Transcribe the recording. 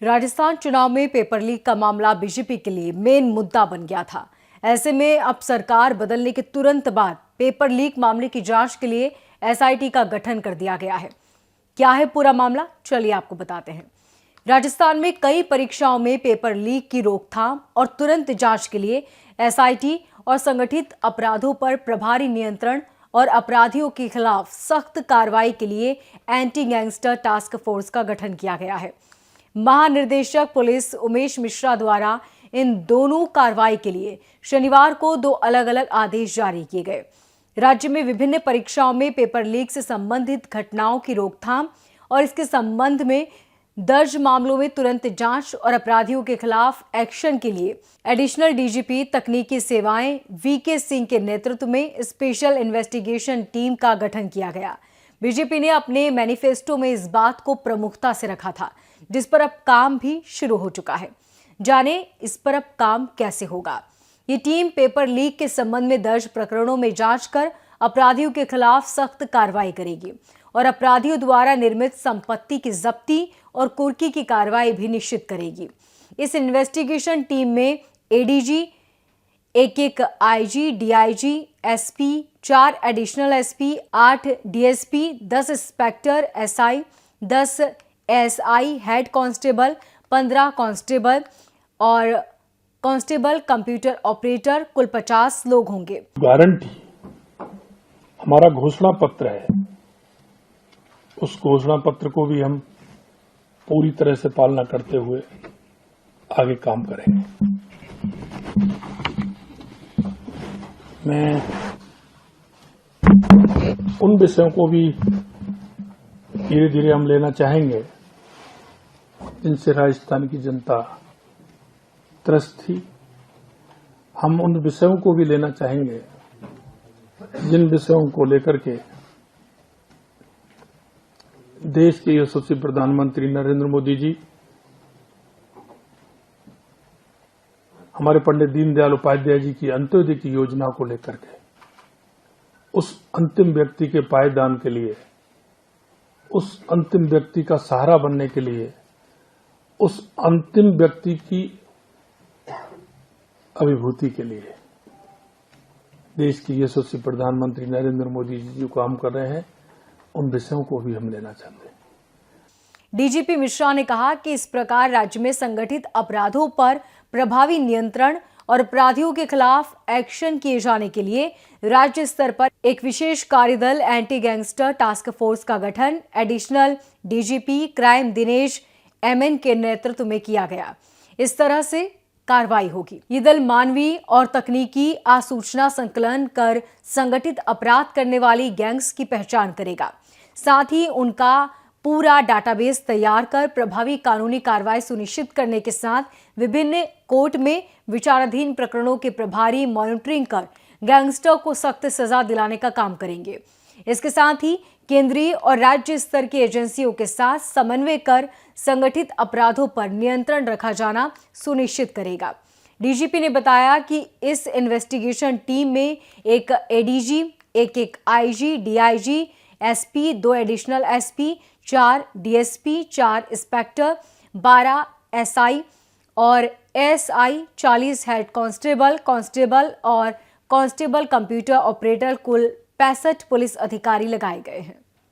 राजस्थान चुनाव में paper leak का मामला बीजेपी के लिए मेन मुद्दा बन गया था। ऐसे में अब सरकार बदलने के तुरंत बाद पेपर लीक मामले की जांच के लिए एसआईटी का गठन कर दिया गया है। क्या है पूरा मामला, चलिए आपको बताते हैं। राजस्थान में कई परीक्षाओं में पेपर लीक की रोकथाम और तुरंत जांच के लिए एसआईटी और संगठित अपराधों पर प्रभारी नियंत्रण और अपराधियों के खिलाफ सख्त कार्रवाई के लिए एंटी गैंगस्टर टास्क फोर्स का गठन किया गया है। महानिदेशक पुलिस उमेश मिश्रा द्वारा इन दोनों कार्रवाई के लिए शनिवार को 2 अलग-अलग आदेश जारी किए गए। राज्य में विभिन्न परीक्षाओं में पेपर लीक से संबंधित घटनाओं की रोकथाम और इसके संबंध में दर्ज मामलों में तुरंत जांच और अपराधियों के खिलाफ एक्शन के लिए एडिशनल डीजीपी तकनीकी सेवाएं वीके सिंह के नेतृत्व में स्पेशल इन्वेस्टिगेशन टीम का गठन किया गया। बीजेपी ने अपने मैनिफेस्टो में इस बात को प्रमुखता से रखा था, जिस पर अब काम भी शुरू हो चुका है। जाने इस पर अब काम कैसे होगा। ये टीम पेपर लीक के संबंध में दर्ज प्रकरणों में जांच कर अपराधियों के खिलाफ सख्त कार्रवाई करेगी और अपराधियों द्वारा निर्मित संपत्ति की जब्ती और कुर्की की कार्रवाई भी निश्चित करेगी। इस इन्वेस्टिगेशन टीम में एडीजी, एक IG, DIG, SP, 4 additional SP, 8 DSP, 10 inspector SI, 10 SI head constable, 15 constable और कांस्टेबल कंप्यूटर ऑपरेटर, कुल 50 लोग होंगे। गारंटी हमारा घोषणा पत्र है, उस घोषणा पत्र को भी हम पूरी तरह से पालना करते हुए आगे काम करेंगे। मैं उन विषयों को भी धीरे धीरे हम लेना चाहेंगे जिनसे राजस्थान की जनता त्रस्त थी। हम उन विषयों को भी लेना चाहेंगे जिन विषयों को लेकर के देश के यशस्वी प्रधानमंत्री नरेंद्र मोदी जी हमारे पंडित दीनदयाल उपाध्याय जी की अंत्योदय की योजना को लेकर के उस अंतिम व्यक्ति के पायदान के लिए, उस अंतिम व्यक्ति का सहारा बनने के लिए, उस अंतिम व्यक्ति की अभिभूति के लिए देश की यशस्वी प्रधानमंत्री नरेंद्र मोदी जी जो काम कर रहे हैं, उन विषयों को भी हम लेना चाहते हैं। डीजीपी मिश्रा ने कहा कि इस प्रकार राज्य में संगठित अपराधों पर प्रभावी नियंत्रण और अपराधियों के खिलाफ एक्शन किए जाने के लिए राज्य स्तर पर एक विशेष कार्यदल एंटी गैंगस्टर टास्क फोर्स का गठन additional DGP crime Dinesh MN के नेतृत्व में किया गया। इस तरह से कार्रवाई होगी। ये दल मानवीय और तकनीकी आसूचना संकलन कर संगठित अपराध करने वाली गैंग्स की पहचान करेगा। साथ ही उनका पूरा डाटाबेस तैयार कर प्रभावी कानूनी कार्रवाई सुनिश्चित करने के साथ विभिन्न कोर्ट में विचाराधीन प्रकरणों के प्रभारी मॉनिटरिंग कर गैंगस्टर को सख्त सजा दिलाने का काम करेंगे। इसके साथ ही केंद्रीय और राज्य स्तर की एजेंसियों के साथ समन्वय कर संगठित अपराधों पर नियंत्रण रखा जाना सुनिश्चित करेगा। डीजीपी ने बताया कि इस इन्वेस्टिगेशन टीम में एक एडीजी, एक IG, DIG, SP, 2 additional SP, 4 DSP, 4 inspector, 12 SI और एसआई, 40 हेड कांस्टेबल और कांस्टेबल कंप्यूटर ऑपरेटर, कुल 65 पुलिस अधिकारी लगाए गए हैं।